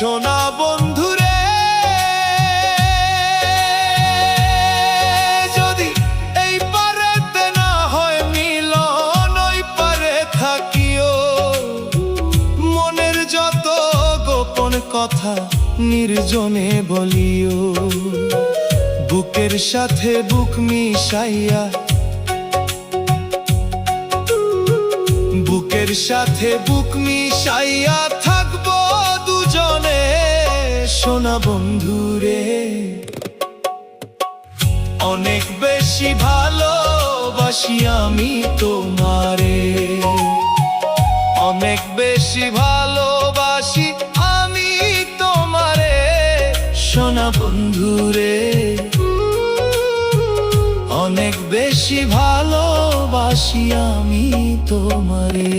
সোনা বন্ধুরে, যদি এই পারেতে না হয় মিলন, ওই পারে থাকিও। মনের যত গোপন কথা নির্জনে বলিও। বুকের সাথে বুক মিশাইয়া, বুকের সাথে বুক মিশাইয়া থাকবো দুজনে। সোনা বন্ধুরে, অনেক বেশি ভালোবাসি আমি তোমারে, অনেক বেশি ভালোবাসি আমি তোমারে। সোনা বন্ধুরে, অনেক বেশি ভালোবাসি আমি তোমারে।